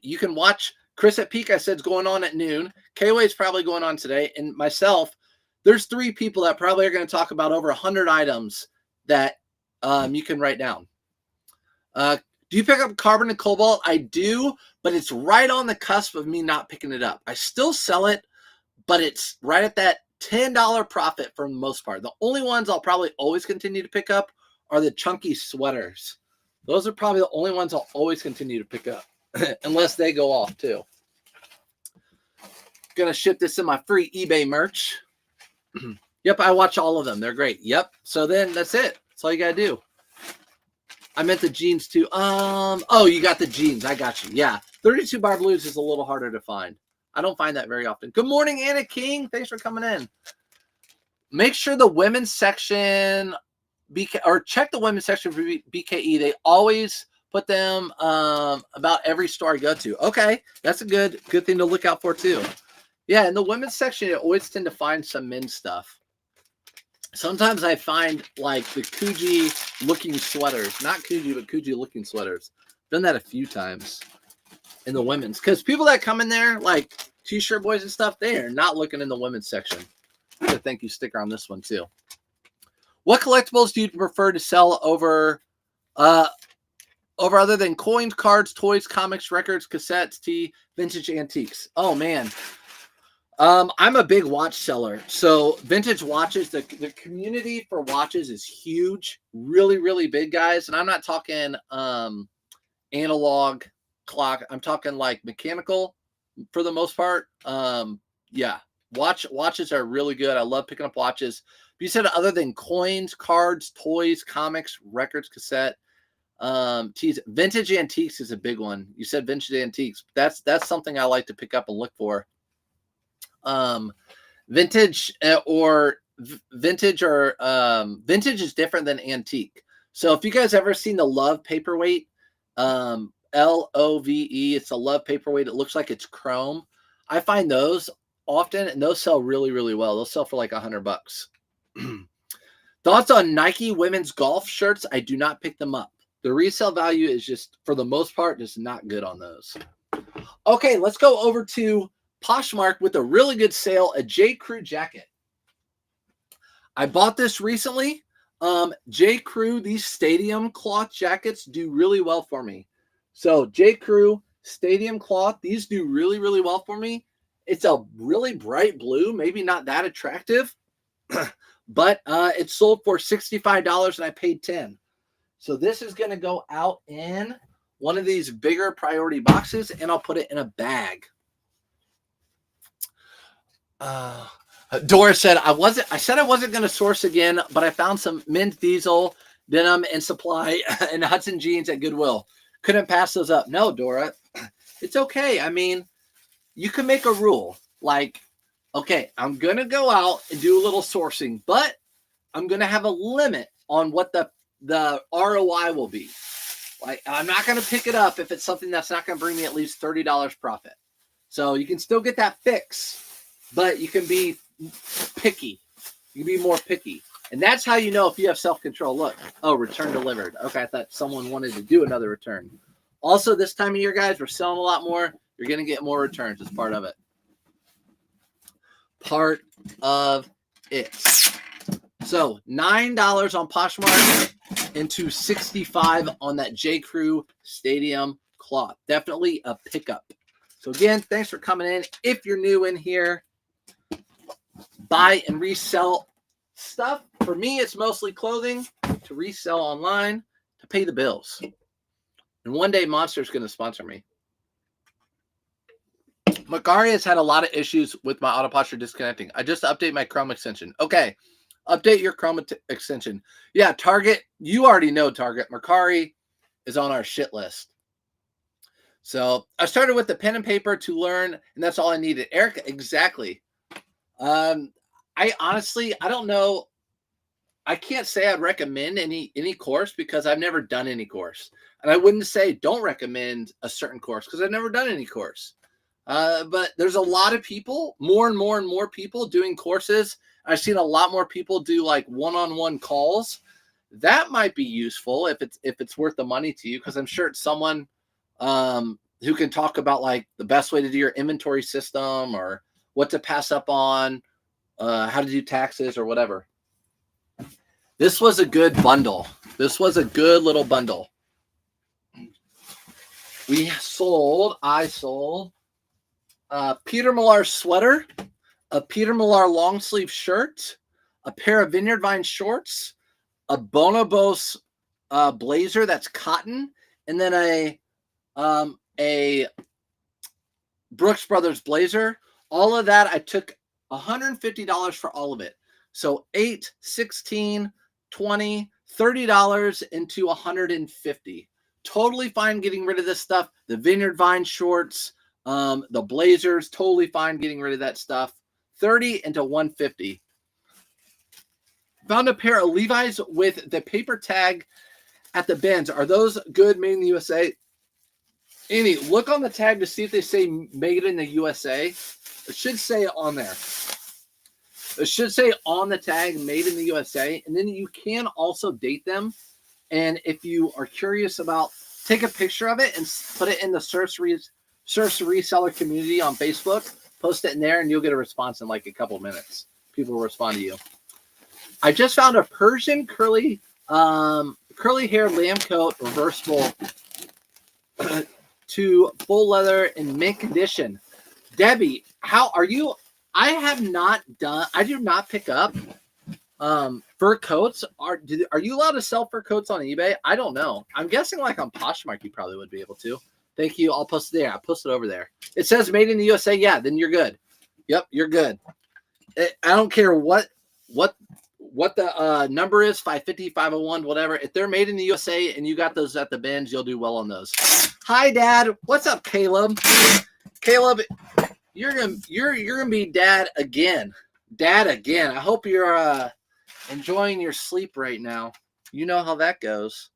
You can watch Chris at Peak. I said it's going on at noon. K-Way is probably going on today, and myself. There's 3 people that probably are going to talk about over 100 items that you can write down. Do you pick up carbon and cobalt? I do, but it's right on the cusp of me not picking it up. I still sell it, but it's right at that $10 profit for the most part. The only ones I'll probably always continue to pick up are the chunky sweaters. Those are probably the only ones I'll always continue to pick up, unless they go off too. Gonna ship this in my free eBay merch. Yep, I watch all of them. They're great. Yep. So then that's it. That's all you gotta do. I meant the jeans too. Oh, you got the jeans. I got you. Yeah. 32 bar blues is a little harder to find. I don't find that very often. Good morning, Anna King. Thanks for coming in. Make sure the women's section check the women's section for BKE. They always put them about every store I go to. Okay, that's a good thing to look out for too. Yeah, in the women's section, you always tend to find some men's stuff. Sometimes I find like the Coogee looking sweaters, not Coogee, but Coogee looking sweaters. Done that a few times in the women's, because people that come in there like t-shirt boys and stuff, they are not looking in the women's section. Get a thank you sticker on this one too. What collectibles do you prefer to sell over other than coins, cards, toys, comics, records, cassettes, vintage antiques? Oh man. I'm a big watch seller. So vintage watches, the community for watches is huge, really, really big, guys. And I'm not talking analog clock. I'm talking like mechanical for the most part. Yeah, watches are really good. I love picking up watches. But you said other than coins, cards, toys, comics, records, cassette, vintage antiques is a big one. You said vintage antiques. That's something I like to pick up and look for. Vintage is different than antique. So if you guys ever seen the Love paperweight, LOVE, it's a Love paperweight. It looks like it's chrome. I find those often, and those sell really, really well. They'll sell for like $100. Thoughts on Nike women's golf shirts? I do not pick them up. The resale value is just, for the most part, just not good on those. Okay, let's go over to Poshmark with a really good sale, a J. Crew jacket. I bought this recently. J. Crew, these stadium cloth jackets do really well for me. So J. Crew stadium cloth, these do really, really well for me. It's a really bright blue, maybe not that attractive, but it sold for $65 and I paid $10. So this is going to go out in one of these bigger priority boxes and I'll put it in a bag. Dora said I wasn't going to source again, but I found some men's diesel Denim and Supply and Hudson Jeans at Goodwill. Couldn't pass those up. No, Dora, it's okay. I mean, you can make a rule like, okay, I'm going to go out and do a little sourcing, but I'm going to have a limit on what the ROI will be. Like, I'm not going to pick it up if it's something that's not going to bring me at least $30 profit. So you can still get that fix, but you can be picky. You can be more picky. And that's how you know if you have self-control. Look, oh, return delivered. Okay, I thought someone wanted to do another return. Also, this time of year, guys, we're selling a lot more. You're going to get more returns as part of it. Part of it. So $9 on Poshmark into $65 on that J. Crew Stadium cloth. Definitely a pickup. So again, thanks for coming in. If you're new in here, buy and resell stuff. For me, it's mostly clothing to resell online to pay the bills. And one day Monster's going to sponsor me. Macari has had a lot of issues with my auto posture disconnecting. I just update my Chrome extension. Okay. Update your Chrome extension. Yeah, Target. You already know Target. Macari is on our shit list. So I started with the pen and paper to learn, and that's all I needed. Erica, exactly. I honestly, I don't know. I can't say I'd recommend any course because I've never done any course. And I wouldn't say don't recommend a certain course because I've never done any course. But there's a lot of people, more and more people doing courses. I've seen a lot more people do like one-on-one calls. That might be useful if it's worth the money to you, because I'm sure it's someone who can talk about like the best way to do your inventory system or what to pass up on, how to do taxes or whatever. This was a good bundle. This was a good little bundle. I sold Peter Millar sweater, a Peter Millar long sleeve shirt, a pair of Vineyard Vine shorts, a Bonobos blazer that's cotton, and then a Brooks Brothers blazer. All of that, I took $150 for all of it. So $8, $16, $20, $30 into $150. Totally fine getting rid of this stuff. The Vineyard Vine shorts, the blazers, totally fine getting rid of that stuff. $30 into $150. Found a pair of Levi's with the paper tag at the bins. Are those good, made in the USA? Annie, look on the tag to see if they say made in the USA. It should say it on there. It should say on the tag made in the USA. And then you can also date them. And if you are curious about, take a picture of it and put it in the Surf's Reseller community on Facebook. Post it in there and you'll get a response in like a couple of minutes. People will respond to you. I just found a Persian curly hair lamb coat reversible to full leather in mint condition. Debbie, how are you? I do not pick up fur coats. Are you allowed to sell fur coats on eBay? I don't know. I'm guessing like on Poshmark you probably would be able to. Thank you. I'll post it there. I'll post it over there. It says made in the USA. Yeah, then you're good. Yep, you're good. I don't care what the number is, 550, 501, whatever. If they're made in the USA and you got those at the bins, you'll do well on those. Hi, Dad. What's up, Caleb? Caleb, you're gonna be dad again. Dad again. I hope you're enjoying your sleep right now. You know how that goes.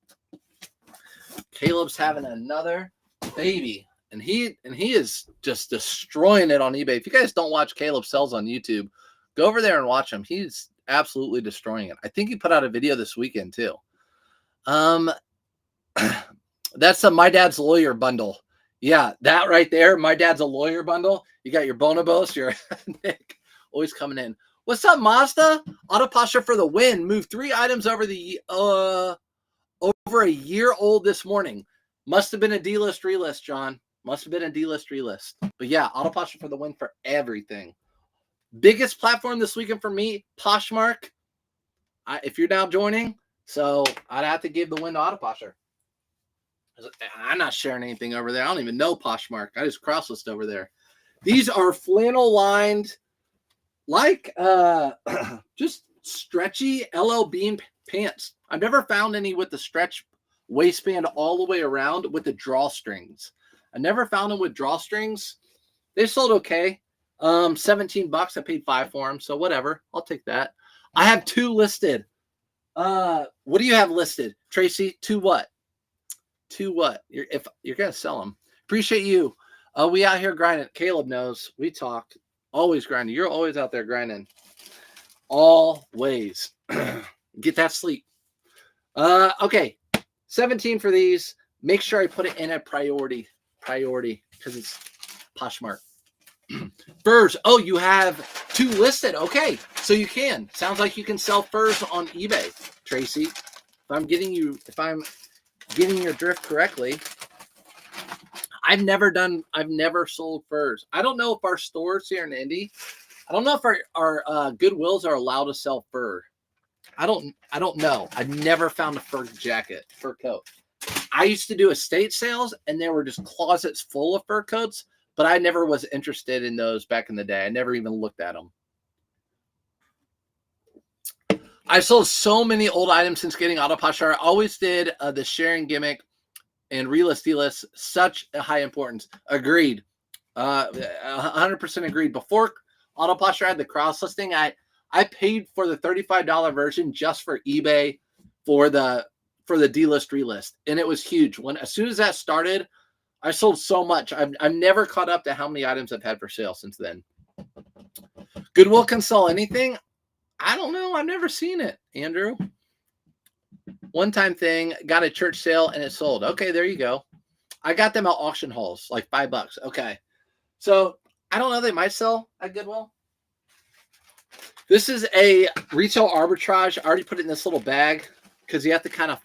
Caleb's having another baby, and he is just destroying it on eBay. If you guys don't watch Caleb Sells on YouTube, go over there and watch him. He's absolutely destroying it. I think he put out a video this weekend too. That's the My Dad's Lawyer bundle. Yeah, that right there. My Dad's a Lawyer bundle. You got your Bonobos, your Nick, always coming in. What's up, Mazda? Auto Posture for the win. Moved 3 items over a year old this morning. Must have been a D-list relist, John. Must have been a D-list relist. But yeah, Auto Posture for the win for everything. Biggest platform this weekend for me, Poshmark. If you're now joining, so I'd have to give the win to Auto Posture. I'm not sharing anything over there. I don't even know Poshmark. I just cross-list over there. These are flannel lined, like just stretchy LL Bean Pants. I've never found any with the stretch waistband all the way around with the drawstrings. I never found them with drawstrings. They sold okay. $17. I paid $5 for them, so whatever. I'll take that. I have 2 listed. What do you have listed, Tracy? 2 what? 2 what? If you're gonna sell them, appreciate you. We out here grinding. Caleb knows. We talk. Always grinding. You're always out there grinding. Always. Get that sleep. Okay. 17 for these. Make sure I put it in a priority because it's Poshmark. Furs. Oh, you have 2 listed. Okay, so you can. Sounds like you can sell furs on eBay, Tracy. If I'm getting your drift correctly. I've never sold furs. I don't know if our stores here in Indy, I don't know if our Goodwills are allowed to sell fur. I don't know. I've never found a fur coat. I used to do estate sales, and there were just closets full of fur coats, but I never was interested in those back in the day. I never even looked at them. I sold so many old items since getting AutoPosher. I always did the sharing gimmick and relist delist, such a high importance. Agreed. 100% agreed. Before AutoPosher had the cross listing, I paid for the $35 version just for eBay for the delist relist, and it was huge. As soon as that started, I sold so much. I've never caught up to how many items I've had for sale since then. Goodwill can sell anything. I don't know. I've never seen it, Andrew. One-time thing, got a church sale and it sold. Okay, there you go. I got them at auction halls, like $5. Okay. So I don't know. They might sell at Goodwill. This is a retail arbitrage. I already put it in this little bag because you have to kind of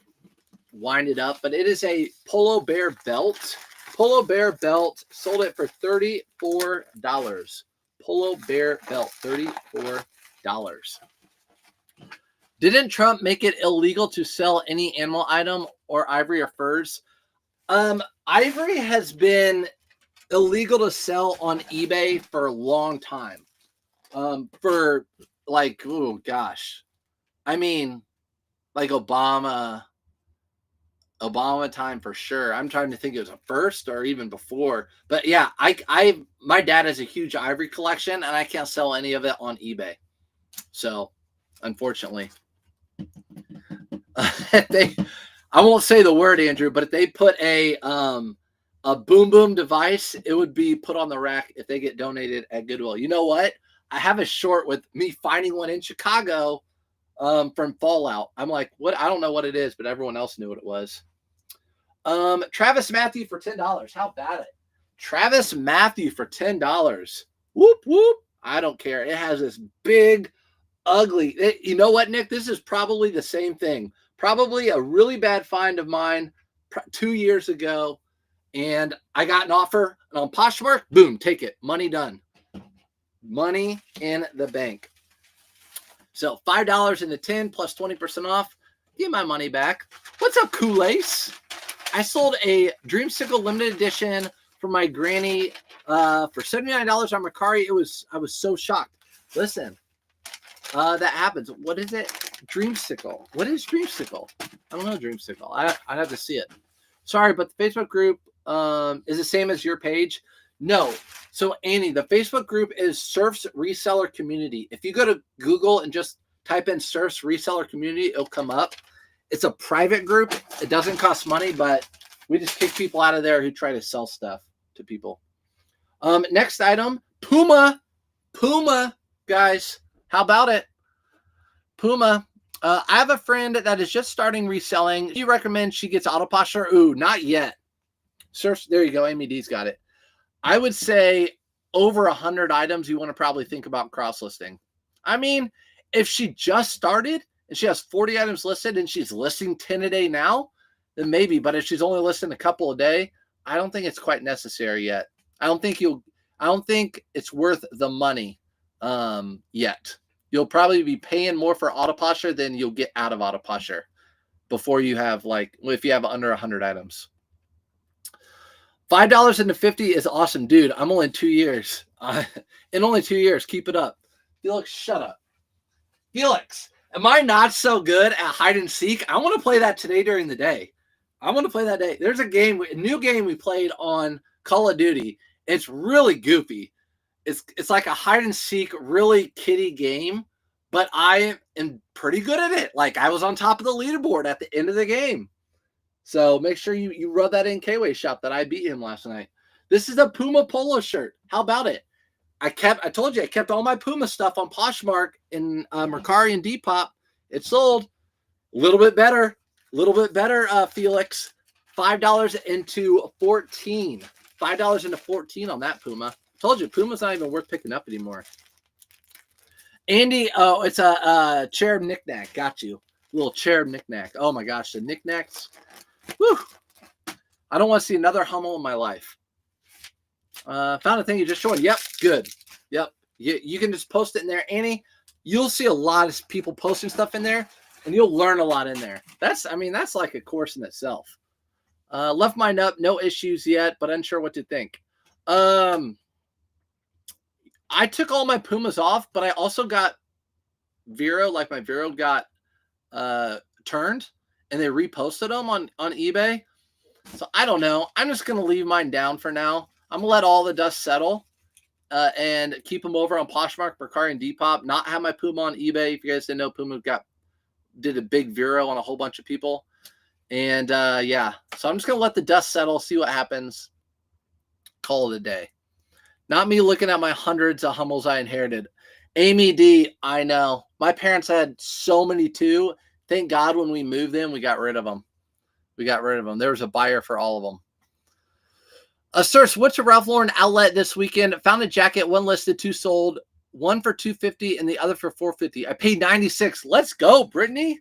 wind it up. But it is a Polo Bear belt. Polo Bear belt. Sold it for $34. Polo Bear belt, $34. Didn't Trump make it illegal to sell any animal item or ivory or furs? Ivory has been illegal to sell on eBay for a long time. For like, oh gosh. I mean, like Obama time for sure. I'm trying to think it was a first or even before. But yeah, my dad has a huge ivory collection and I can't sell any of it on eBay. So, unfortunately. I won't say the word, Andrew, but if they put a boom boom device, it would be put on the rack if they get donated at Goodwill. You know what? I have a short with me finding one in Chicago from Fallout. I'm like, what? I don't know what it is, but everyone else knew what it was. Travis Matthew for $10. How about it? Travis Matthew for $10. Whoop, whoop. I don't care. It has this big, ugly. You know what, Nick? This is probably the same thing. Probably a really bad find of mine 2 years ago. And I got an offer on Poshmark. Boom, take it. Money done. Money in the bank. So $5 in the tin plus 20% off. Get my money back. What's up, Kool-Ace? I sold a Dreamsicle limited edition for my granny for $79 on Mercari. I was so shocked. Listen, that happens. What is it? Dreamsicle. What is Dreamsicle? I don't know Dreamsicle. I'd have to see it. Sorry, but the Facebook group is the same as your page. No. So, Annie, the Facebook group is Surf's Reseller Community. If you go to Google and just type in Surf's Reseller Community, it'll come up. It's a private group. It doesn't cost money, but we just kick people out of there who try to sell stuff to people. Next item, Puma. Puma, guys. How about it? Puma. I have a friend that is just starting reselling. Do you recommend she gets AutoPosher? Ooh, not yet. Surf. There you go. Amy D's got it. I would say over 100 items, you want to probably think about cross-listing. I mean, if she just started and she has 40 items listed and she's listing 10 a day now, then maybe. But if she's only listing a couple a day, I don't think it's quite necessary yet. I don't think it's worth the money yet. You'll probably be paying more for AutoPosher than you'll get out of AutoPosher before you have if you have under 100 items. $5 into 50 is awesome, dude. I'm only in 2 years. In only 2 years, keep it up. Felix, shut up. Felix, Am I not so good at hide and seek? I want to play that today during the day. I want to play that day. There's a new game we played on Call of Duty. It's really goofy. It's like a hide and seek, really kiddie game, but I am pretty good at it. Like I was on top of the leaderboard at the end of the game. So make sure you rub that in K-Way shop that I beat him last night. This is a Puma polo shirt. How about it? I told you I kept all my Puma stuff on Poshmark in Mercari and Depop. It sold a little bit better, Felix. $5 into 14. $5 into 14 on that Puma. Told you Puma's not even worth picking up anymore. Andy, oh, it's a cherub knickknack. Got you. Little cherub knickknack. Oh my gosh, the knickknacks. Whew. I don't want to see another Hummel in my life. Found a thing you just showed. Yep, good. Yep. You can just post it in there, Annie. You'll see a lot of people posting stuff in there, and you'll learn a lot in there. That's like a course in itself. Left mine up, no issues yet, but unsure what to think. I took all my Pumas off, but I also got Vero, like my Vero got turned, and they reposted them on eBay. So I don't know. I'm just going to leave mine down for now. I'm going to let all the dust settle and keep them over on Poshmark, Mercari, and Depop. Not have my Puma on eBay. If you guys didn't know, Puma did a big Vero on a whole bunch of people. And yeah, so I'm just going to let the dust settle, see what happens. Call it a day. Not me looking at my hundreds of Hummels I inherited. Amy D, I know. My parents had so many too. Thank God when we moved them, we got rid of them. There was a buyer for all of them. Sirs, what's a Ralph Lauren outlet this weekend? Found a jacket, one listed, two sold, one for $250 and the other for $450. I paid $96. Let's go, Brittany.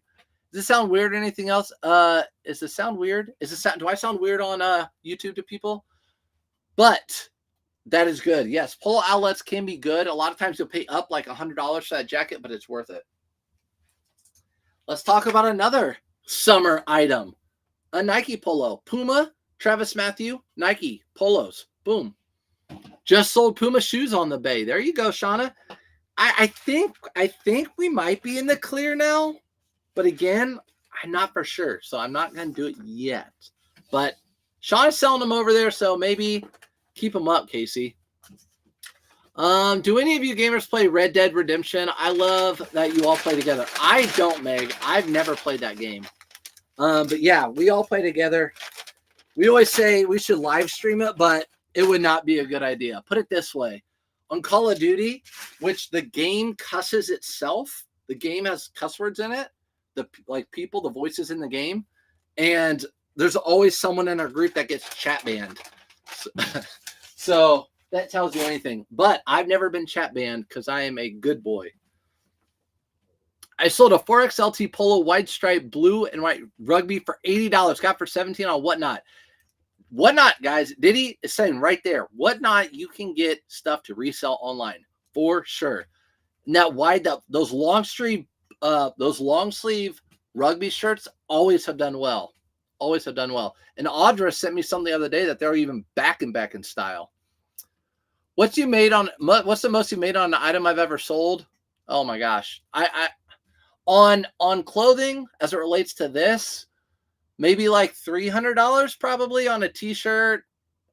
Does this sound weird or anything else? Does this sound weird? Do I sound weird on YouTube to people? But that is good. Yes, polo outlets can be good. A lot of times you'll pay up like $100 for that jacket, but it's worth it. Let's talk about another summer item. A Nike polo. Puma, Travis Matthew, Nike polos. Boom. Just sold Puma shoes on the bay. There you go, Shauna. I think we might be in the clear now. But again, I'm not for sure. So I'm not going to do it yet. But Shauna's selling them over there, so maybe keep them up, Casey. Do any of you gamers play Red Dead Redemption? I love that you all play together. I don't, Meg. I've never played that game. But yeah, we all play together. We always say we should live stream it, but it would not be a good idea. Put it this way. On Call of Duty, which the game cusses itself, the game has cuss words in it, the voices in the game, and there's always someone in our group that gets chat banned. So that tells you anything. But I've never been chat banned because I am a good boy. I sold a 4XLT Polo wide stripe blue and white rugby for $80. Got for $17 on Whatnot. Whatnot, guys, Diddy is saying right there, Whatnot, you can get stuff to resell online for sure. Now, those long sleeve rugby shirts always have done well. Always have done well. And Audra sent me something the other day that they're even back in style. What's the most you made on an item I've ever sold? Oh my gosh. On clothing, as it relates to this, maybe like $300 probably on a t-shirt.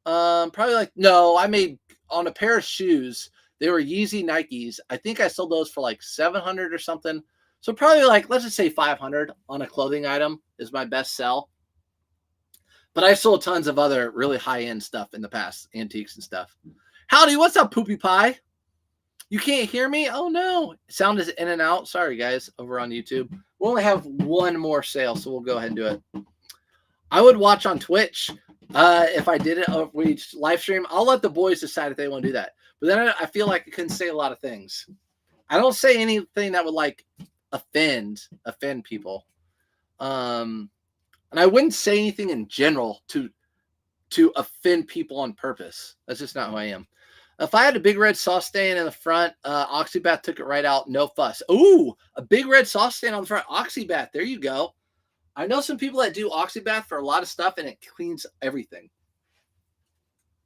I made on a pair of shoes. They were Yeezy Nikes. I think I sold those for like $700 or something. So probably like, let's just say $500 on a clothing item is my best sell. But I've sold tons of other really high-end stuff in the past, antiques and stuff. Howdy, what's up, Poopy Pie? You can't hear me? Oh, no. Sound is in and out. Sorry, guys, over on YouTube. We only have one more sale, so we'll go ahead and do it. I would watch on Twitch if I did it. If we live stream, I'll let the boys decide if they want to do that. But then I feel like I couldn't say a lot of things. I don't say anything that would, like, offend people. And I wouldn't say anything in general to offend people on purpose. That's just not who I am. If I had a big red sauce stain in the front, Oxybath took it right out. No fuss. Ooh, a big red sauce stain on the front. Oxybath. There you go. I know some people that do Oxybath for a lot of stuff, and it cleans everything.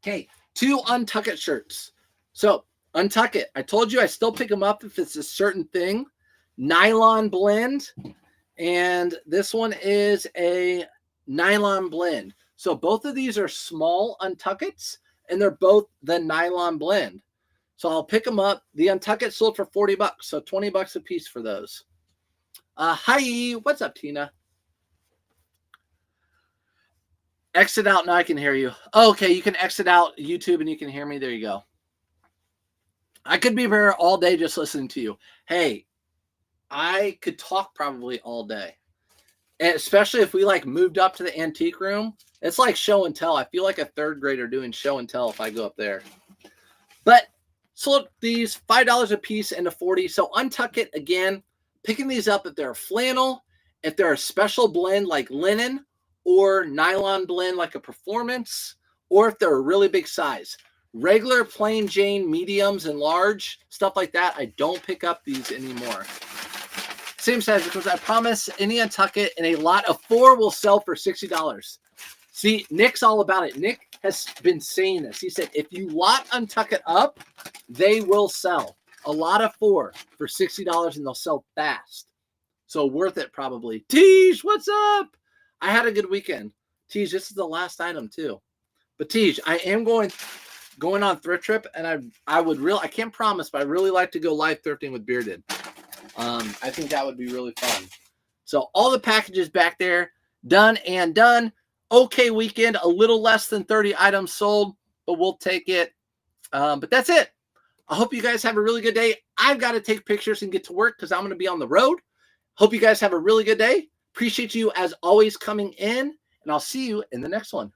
Okay, 2 Untuck It shirts. So, Untuck It. I told you I still pick them up if it's a certain thing. nylon blend, and this one is a nylon blend. So both of these are small untuckets, and they're both the nylon blend. So I'll pick them up. The untucket sold for 40 bucks, so 20 bucks a piece for those. Hi, what's up, Tina? Exit out, now I can hear you. Okay, you can exit out YouTube and you can hear me. There you go. I could be here all day just listening to you. Hey, I could talk probably all day. And especially if we like moved up to the antique room. It's like show and tell. I feel like a third grader doing show and tell if I go up there. But so these $5 a piece and a 40. So untuck it again. Picking these up if they're flannel, if they're a special blend like linen, or nylon blend like a performance, or if they're a really big size. Regular plain Jane mediums and large, stuff like that, I don't pick up these anymore. Same size, because I promise any untucket in a lot of 4 will sell for $60. See, Nick's all about it. Nick has been saying this. He said, if you lot untucket up, they will sell. A lot of 4 for $60 and they'll sell fast. So worth it probably. Tej, what's up? I had a good weekend. Tej, this is the last item too. But Tej, I am going on thrift trip, and I can't promise, but I really like to go live thrifting with Bearded. I think that would be really fun. So all the packages back there, done and done. Okay weekend, a little less than 30 items sold, but we'll take it. But that's it. I hope you guys have a really good day. I've got to take pictures and get to work because I'm going to be on the road. Hope you guys have a really good day. Appreciate you as always coming in, and I'll see you in the next one.